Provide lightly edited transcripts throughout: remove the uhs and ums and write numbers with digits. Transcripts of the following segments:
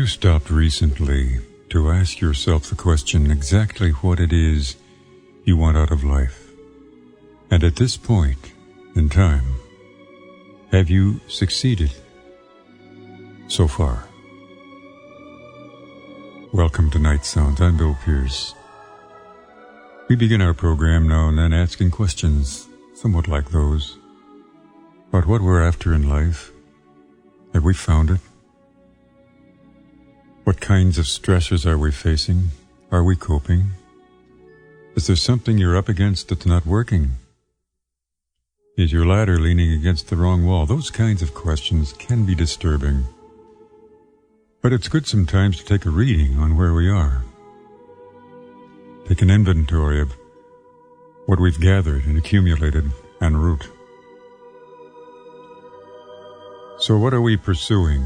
you stopped recently to ask yourself the question exactly what it is you want out of life? And at this point in time, have you succeeded so far? Welcome to Nightsounds. I'm Bill Pearce. We begin our program now and then asking questions somewhat like those about what we're after in life. Have we found it? What kinds of stressors are we facing? Are we coping? Is there something you're up against that's not working? Is your ladder leaning against the wrong wall? Those kinds of questions can be disturbing. But it's good sometimes to take a reading on where we are. Take an inventory of what we've gathered and accumulated en route. So what are we pursuing?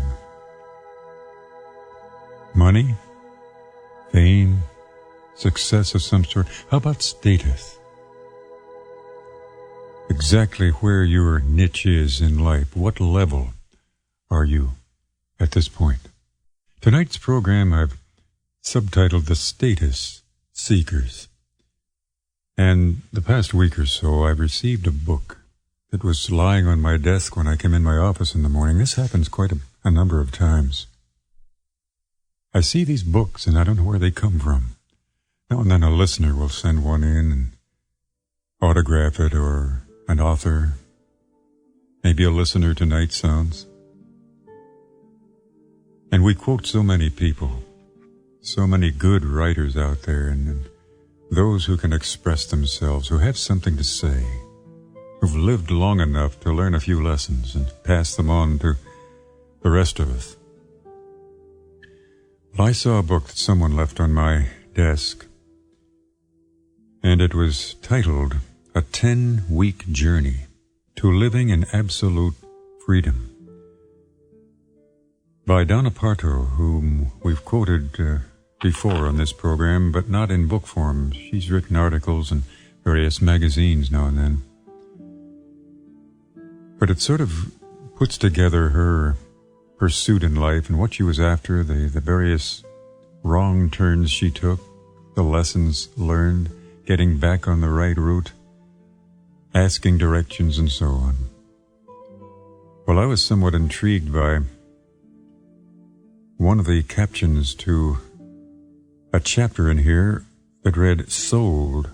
Money? Fame? Success of some sort? How about status? Exactly where your niche is in life. What level are you at this point? Tonight's program I've subtitled The Status Seekers. And the past week or so I've received a book that was lying on my desk when I came in my office in the morning. This happens quite a number of times. I see these books and I don't know where they come from. Now and then a listener will send one in and autograph it, or an author, maybe a listener to Nightsounds. And we quote so many people, so many good writers out there, and those who can express themselves, who have something to say, who've lived long enough to learn a few lessons and pass them on to the rest of us. Well, I saw a book that someone left on my desk, and it was titled A 10-Week Journey to Living in Absolute Freedom, by Donna Parto, whom we've quoted before on this program, but not in book form. She's written articles in various magazines now and then. But it sort of puts together her pursuit in life and what she was after, the various wrong turns she took, the lessons learned, getting back on the right route, asking directions, and so on. Well, I was somewhat intrigued by one of the captions to a chapter in here that read, "Sold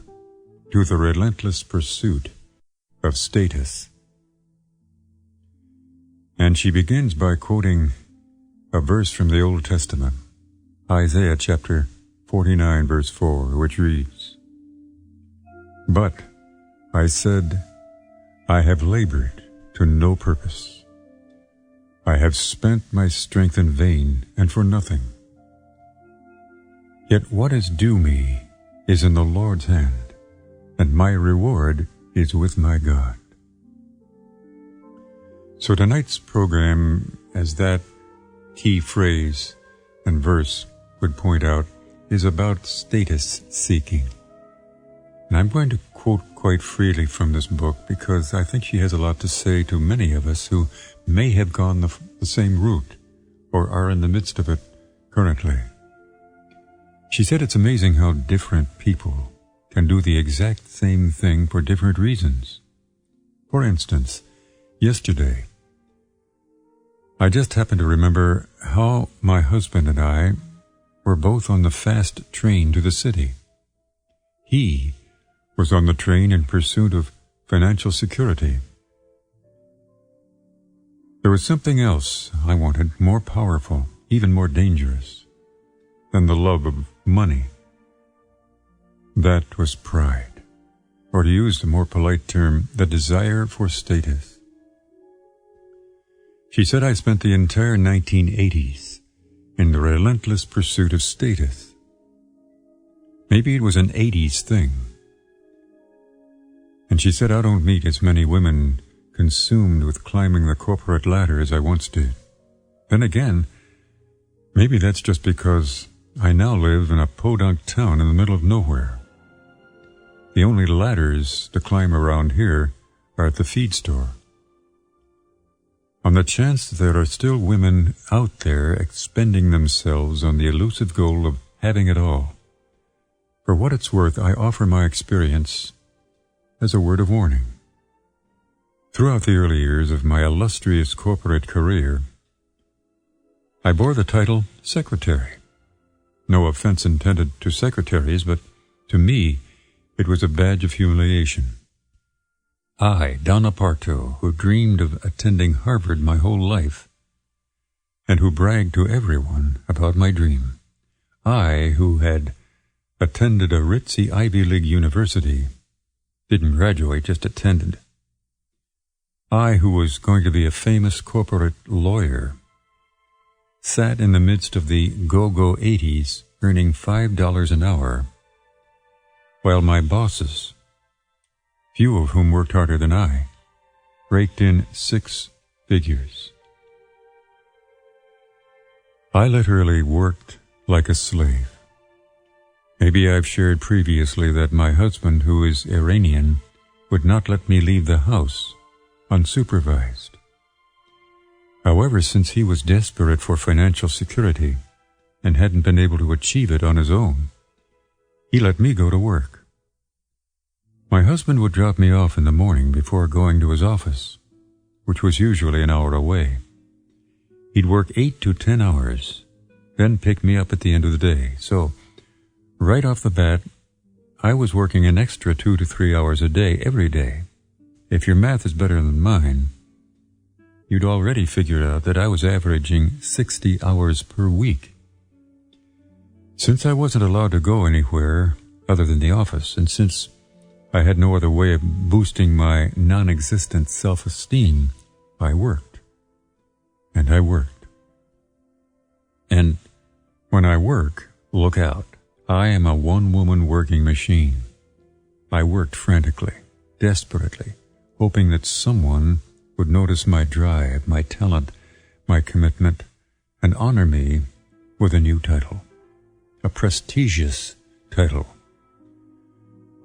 to the relentless pursuit of status." And she begins by quoting a verse from the Old Testament, Isaiah chapter 49, verse 4, which reads, "But I said, I have labored to no purpose. I have spent my strength in vain and for nothing. Yet what is due me is in the Lord's hand, and my reward is with my God." So tonight's program, as that key phrase and verse would point out, is about status seeking. And I'm going to quote quite freely from this book because I think she has a lot to say to many of us who may have gone the same route or are in the midst of it currently. She said it's amazing how different people can do the exact same thing for different reasons. For instance, yesterday, I just happened to remember how my husband and I were both on the fast train to the city. He was on the train in pursuit of financial security. There was something else I wanted, more powerful, even more dangerous than the love of money. That was pride, or to use the more polite term, the desire for status. She said I spent the entire 1980s in the relentless pursuit of status. Maybe it was an 80s thing. And she said I don't meet as many women consumed with climbing the corporate ladder as I once did. Then again, maybe that's just because I now live in a podunk town in the middle of nowhere. The only ladders to climb around here are at the feed store. on the chance that there are still women out there expending themselves on the elusive goal of having it all. For what it's worth, I offer my experience as a word of warning. Throughout the early years of my illustrious corporate career, I bore the title secretary. No offense intended to secretaries, but to me, it was a badge of humiliation. I, Don Aparto, who dreamed of attending Harvard my whole life, and who bragged to everyone about my dream. I, who had attended a ritzy Ivy League university, didn't graduate, just attended. I, who was going to be a famous corporate lawyer, sat in the midst of the go-go 80s, earning $5 an hour, while my bosses, few of whom worked harder than I, raked in 6 figures. I literally worked like a slave. Maybe I've shared previously that my husband, who is Iranian, would not let me leave the house unsupervised. However, since he was desperate for financial security and hadn't been able to achieve it on his own, he let me go to work. My husband would drop me off in the morning before going to his office, which was usually an hour away. He'd work 8 to 10 hours, then pick me up at the end of the day. So, right off the bat, I was working an extra 2 to 3 hours a day every day. If your math is better than mine, you'd already figured out that I was averaging 60 hours per week. Since I wasn't allowed to go anywhere other than the office, and since I had no other way of boosting my non-existent self-esteem, I worked. And I worked. And when I work, look out. I am a one-woman working machine. I worked frantically, desperately, hoping that someone would notice my drive, my talent, my commitment, and honor me with a new title, a prestigious title.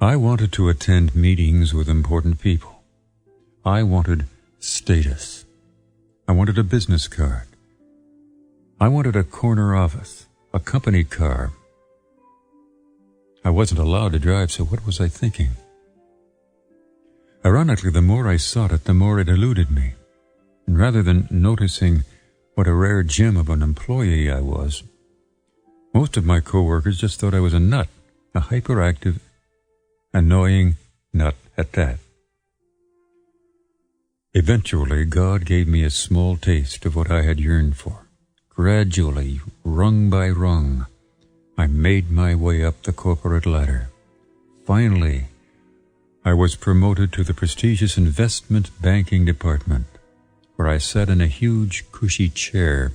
I wanted to attend meetings with important people. I wanted status. I wanted a business card. I wanted a corner office, a company car. I wasn't allowed to drive, so what was I thinking? Ironically, the more I sought it, the more it eluded me. And rather than noticing what a rare gem of an employee I was, most of my coworkers just thought I was a nut, a hyperactive, annoying nut at that. Eventually, God gave me a small taste of what I had yearned for. Gradually, rung by rung, I made my way up the corporate ladder. Finally, I was promoted to the prestigious investment banking department, where I sat in a huge, cushy chair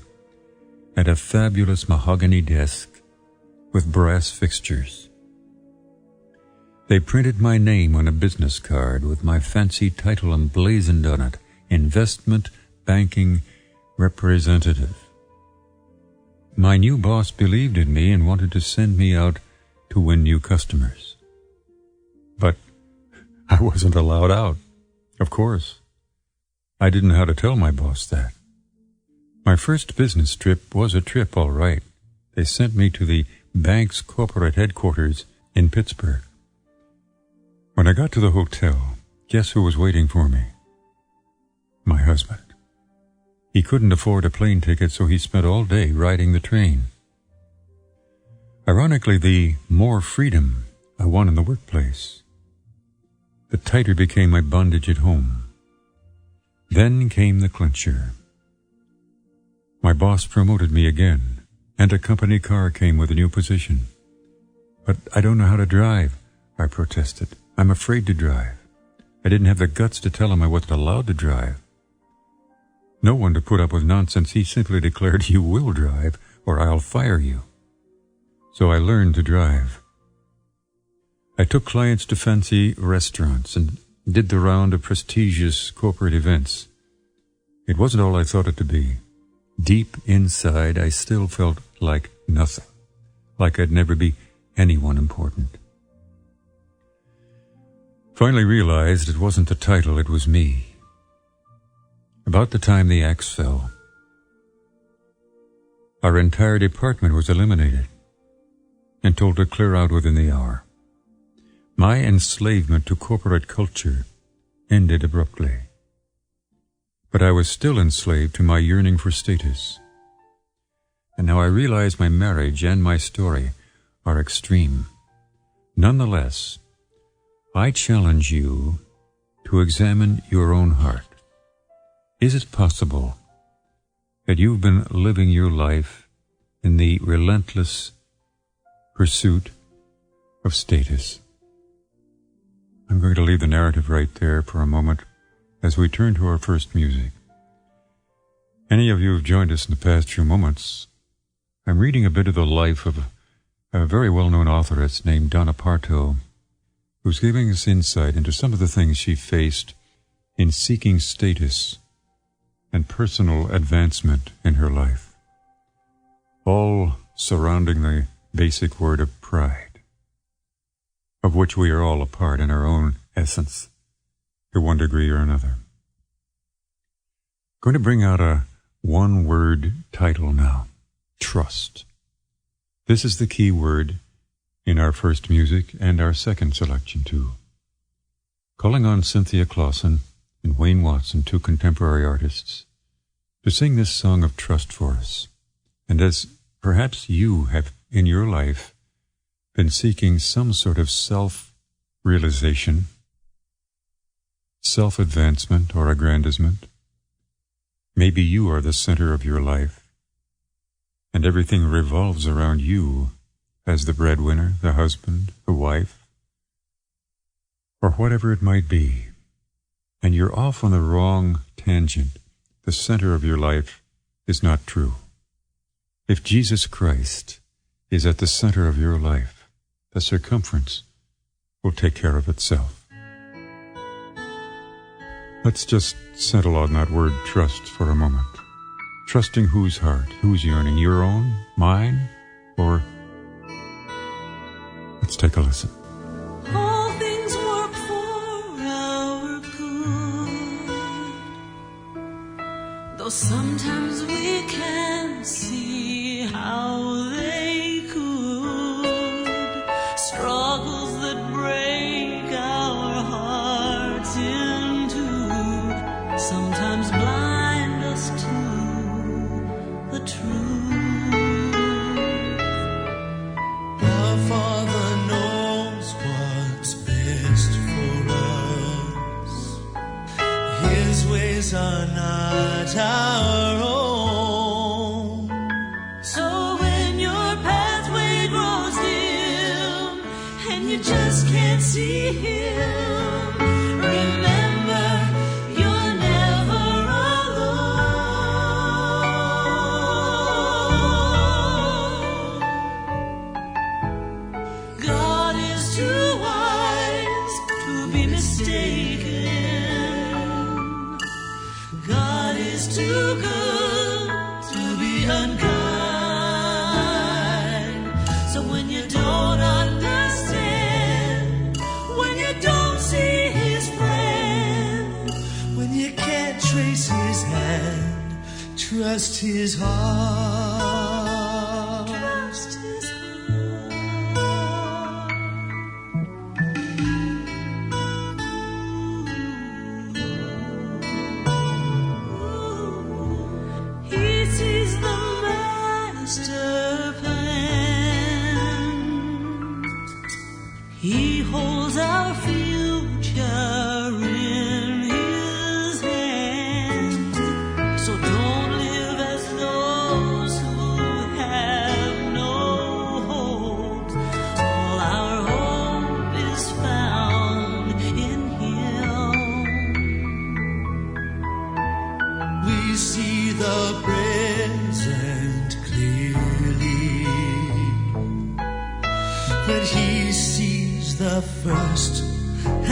at a fabulous mahogany desk with brass fixtures. They printed my name on a business card with my fancy title emblazoned on it, Investment Banking Representative. My new boss believed in me and wanted to send me out to win new customers. But I wasn't allowed out, of course. I didn't know how to tell my boss that. My first business trip was a trip, all right. They sent me to the bank's corporate headquarters in Pittsburgh. When I got to the hotel, guess who was waiting for me? My husband. He couldn't afford a plane ticket, so he spent all day riding the train. Ironically, the more freedom I won in the workplace, the tighter became my bondage at home. Then came the clincher. My boss promoted me again, and a company car came with a new position. But I don't know how to drive, I protested. I'm afraid to drive. I didn't have the guts to tell him I wasn't allowed to drive. No one to put up with nonsense. He simply declared, "You will drive, or I'll fire you." So I learned to drive. I took clients to fancy restaurants and did the round of prestigious corporate events. It wasn't all I thought it to be. Deep inside, I still felt like nothing, like I'd never be anyone important. Finally realized it wasn't the title, it was me. About the time the axe fell, our entire department was eliminated and told to clear out within the hour. My enslavement to corporate culture ended abruptly. But I was still enslaved to my yearning for status. And now I realize my marriage and my story are extreme. Nonetheless, I challenge you to examine your own heart. Is it possible that you've been living your life in the relentless pursuit of status? I'm going to leave the narrative right there for a moment as we turn to our first music. Any of you who've joined us in the past few moments, I'm reading a bit of the life of a very well-known authoress named Donna Parto, who's giving us insight into some of the things she faced in seeking status and personal advancement in her life, all surrounding the basic word of pride, of which we are all a part in our own essence, to one degree or another. Going to bring out a one-word title now, trust. This is the key word in our first music and our second selection too. Calling on Cynthia Clausen and Wayne Watson, two contemporary artists, to sing this song of trust for us. And as perhaps you have in your life been seeking some sort of self-realization, self-advancement or aggrandizement, maybe you are the center of your life, and everything revolves around you as the breadwinner, the husband, the wife, or whatever it might be, and you're off on the wrong tangent. The center of your life is not true. If Jesus Christ is at the center of your life, the circumference will take care of itself. Let's just settle on that word trust for a moment. Trusting whose heart, whose yearning, your own, mine, or... Let's take a listen. All things work for our good, though sometimes we can't see how they could. Struggles that break our hearts in two sometimes blind us to the truth. Our Father knows what's best for us. His ways are not our own. So when your pathway grows dim and you just can't see him, remember you're never alone. God is too wise to be mistaken. God is too good to be unkind. So when you don't understand, when you don't see his plan, When you can't trace his hand, trust his heart. trust his heart. He sees the master plan. He holds our future in his hand. So don't live as those who have no hope. All our hope is found in him. We see the present clearly, but he sees the first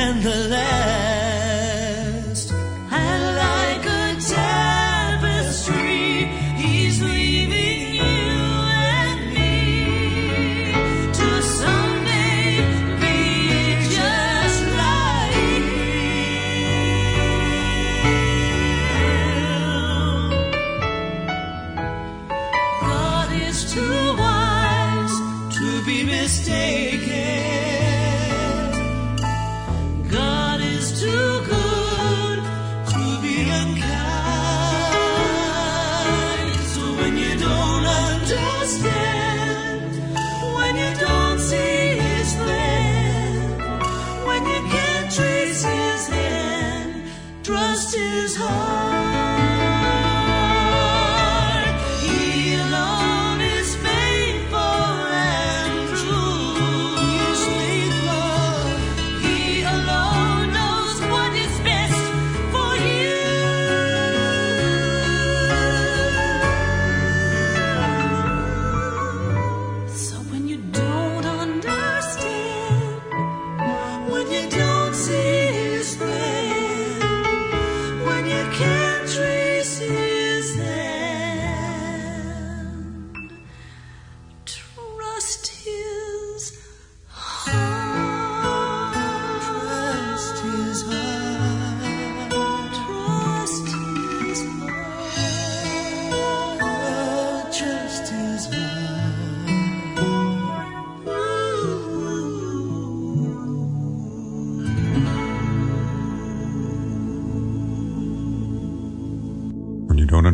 and the last. And like a tapestry, he's leaving you and me to someday be just like him.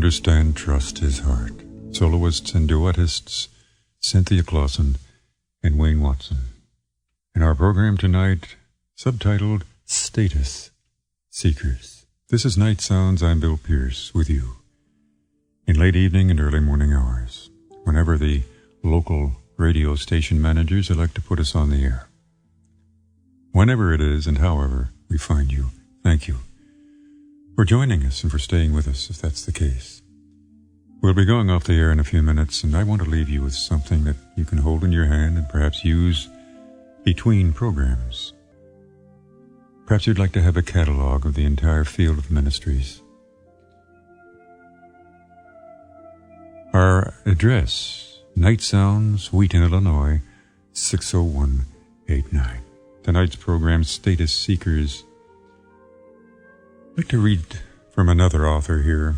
understand, trust his heart. Soloists and duettists, Cynthia Clausen and Wayne Watson. In our program tonight, subtitled Status Seekers. This is Nightsounds. I'm Bill Pearce with you. In late evening and early morning hours, whenever the local radio station managers elect to put us on the air. Whenever it is and however we find you, thank you for joining us and for staying with us if that's the case. We'll be going off the air in a few minutes, and I want to leave you with something that you can hold in your hand and perhaps use between programs. Perhaps you'd like to have a catalog of the entire field of ministries. Our address, Nightsounds, Wheaton, Illinois, 60189. Tonight's program, Status Seekers. I'd like to read from another author here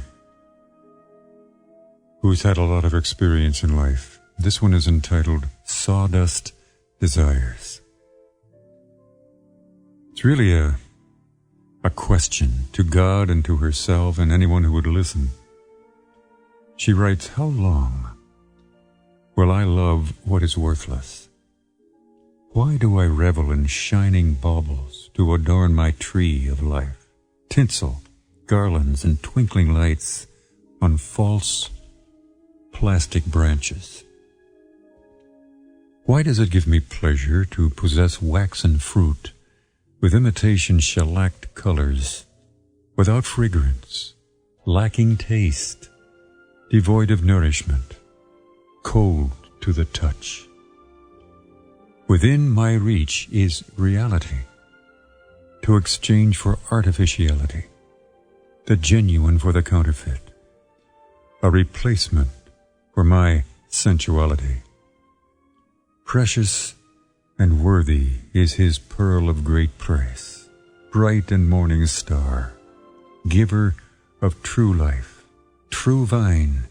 who's had a lot of experience in life. This one is entitled Sawdust Desires. It's really a question to God and to herself and anyone who would listen. She writes, "How long will I love what is worthless? Why do I revel in shining baubles to adorn my tree of life? Tinsel, garlands, and twinkling lights on false plastic branches. Why does it give me pleasure to possess waxen fruit with imitation shellacked colors, without fragrance, lacking taste, devoid of nourishment, cold to the touch? Within my reach is reality, to exchange for artificiality, the genuine for the counterfeit, a replacement for my sensuality. Precious and worthy is his pearl of great price, bright and morning star, giver of true life, true vine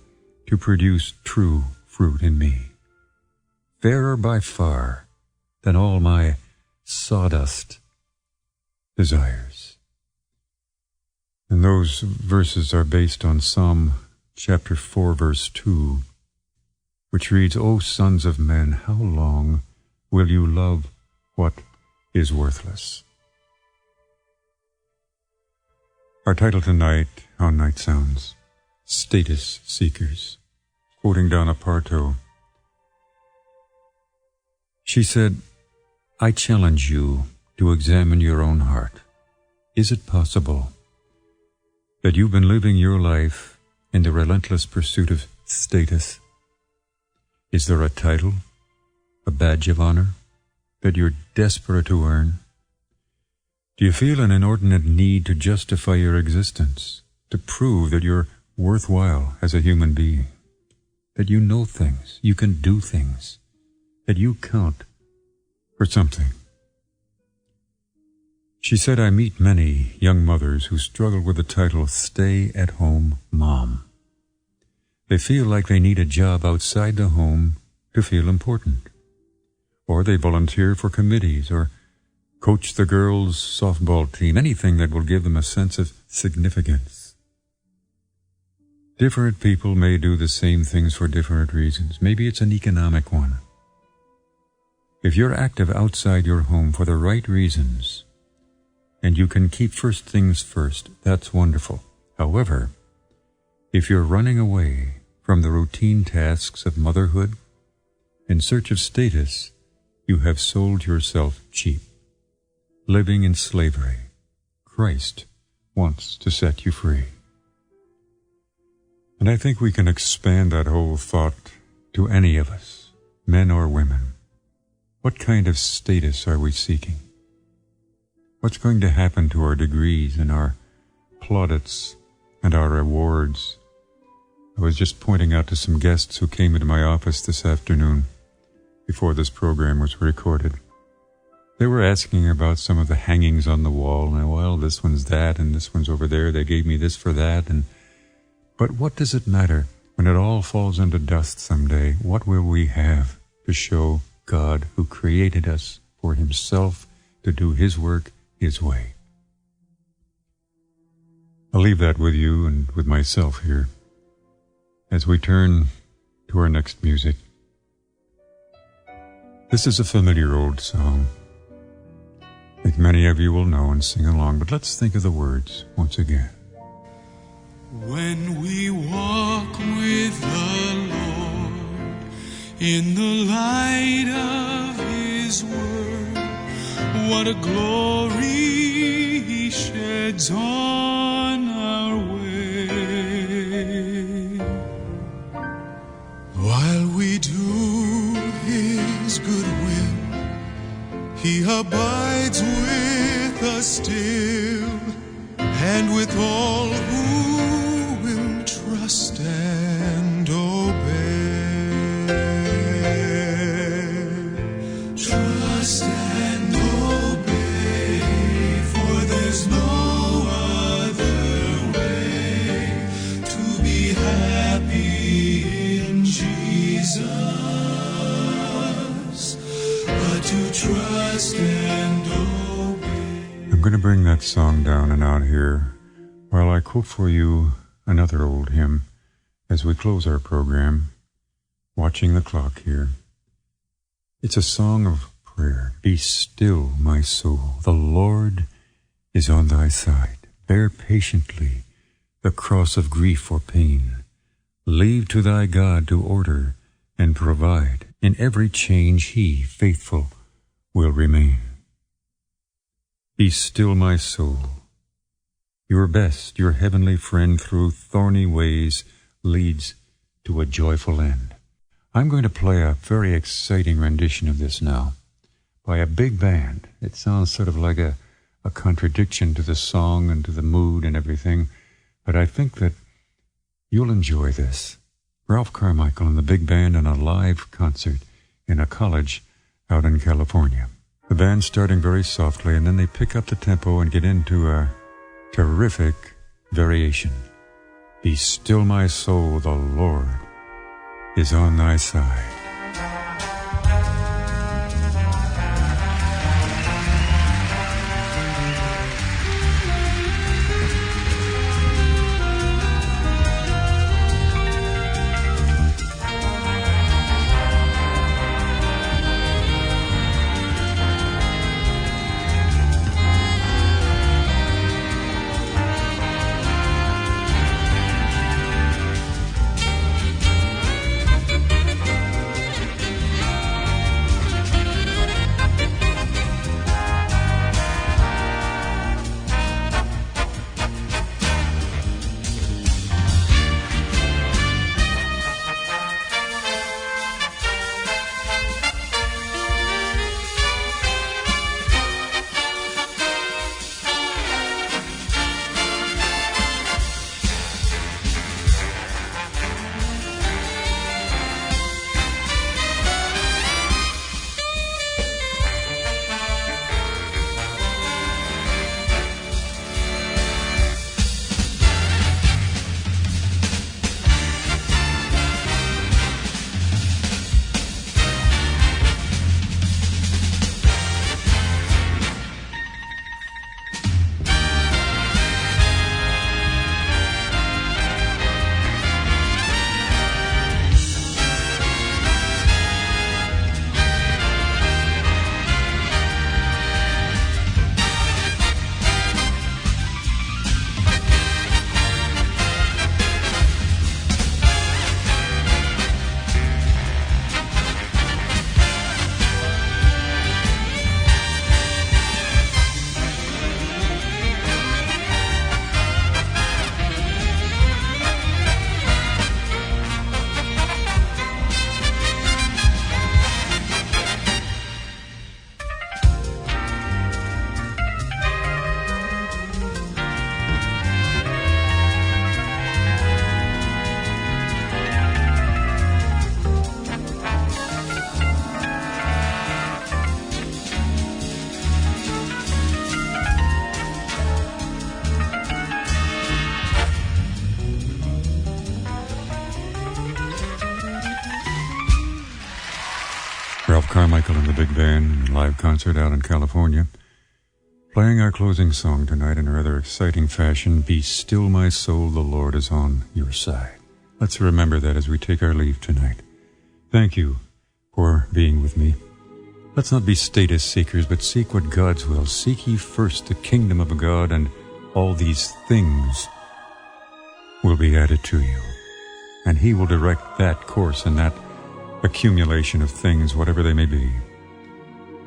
to produce true fruit in me, fairer by far than all my sawdust desires." And those verses are based on Psalm chapter 4, verse 2, which reads, "O sons of men, how long will you love what is worthless?" Our title tonight on Night Sounds, Status Seekers. Quoting Donna Parto, she said, "I challenge you to examine your own heart. Is it possible that you've been living your life in the relentless pursuit of status? Is there a title, a badge of honor, that you're desperate to earn? Do you feel an inordinate need to justify your existence, to prove that you're worthwhile as a human being, that you know things, you can do things, that you count for something?" She said, "I meet many young mothers who struggle with the title stay-at-home mom. They feel like they need a job outside the home to feel important. Or they volunteer for committees or coach the girls' softball team, anything that will give them a sense of significance. Different people may do the same things for different reasons. Maybe it's an economic one. If you're active outside your home for the right reasons, and you can keep first things first, that's wonderful. However, if you're running away from the routine tasks of motherhood in search of status, you have sold yourself cheap, living in slavery. Christ wants to set you free." And I think we can expand that whole thought to any of us, men or women. What kind of status are we seeking? What's going to happen to our degrees and our plaudits and our rewards? I was just pointing out to some guests who came into my office this afternoon before this program was recorded. They were asking about some of the hangings on the wall. And, well, this one's that and this one's over there. They gave me this for that. But what does it matter when it all falls into dust someday? What will we have to show God, who created us for himself, to do his work his way? I'll leave that with you and with myself here as we turn to our next music. This is a familiar old song. I think many of you will know and sing along, but let's think of the words once again. When we walk with the Lord in the light of His word, what a glory He sheds on our way. While we do His good will, He abides with us still, and with all who will trust and obey. Trust and obey, for there's no other way to be happy in Jesus but to trust and obey. I'm going to bring that song down and out here while I quote for you another old hymn as we close our program, watching the clock here. It's a song of prayer. Be still, my soul. The Lord is on thy side. Bear patiently the cross of grief or pain. Leave to thy God to order and provide. In every change He, faithful, will remain. Be still, my soul. Your best, your heavenly friend, through thorny ways leads to a joyful end. I'm going to play a very exciting rendition of this now by a big band. It sounds sort of like a contradiction to the song and to the mood and everything, but I think that you'll enjoy this. Ralph Carmichael and the big band in a live concert in a college out in California. The band's starting very softly, and then they pick up the tempo and get into a terrific variation. Be still, my soul, the Lord is on thy side. Ralph Carmichael and the big band, live concert out in California. Playing our closing song tonight in a rather exciting fashion, Be Still My Soul, the Lord is on your side. Let's remember that as we take our leave tonight. Thank you for being with me. Let's not be status seekers, but seek what God's will. Seek ye first the kingdom of God, and all these things will be added to you. And He will direct that course and that accumulation of things, whatever they may be.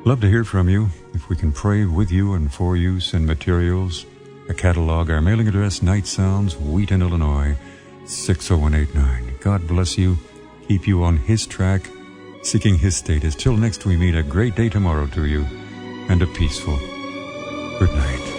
Love to hear from you. If we can pray with you and for you, send materials, a catalog. Our mailing address, Nightsounds, Wheaton, Illinois, 60189. God bless you. Keep you on His track, seeking His status. Till next we meet, a great day tomorrow to you, and a peaceful good night.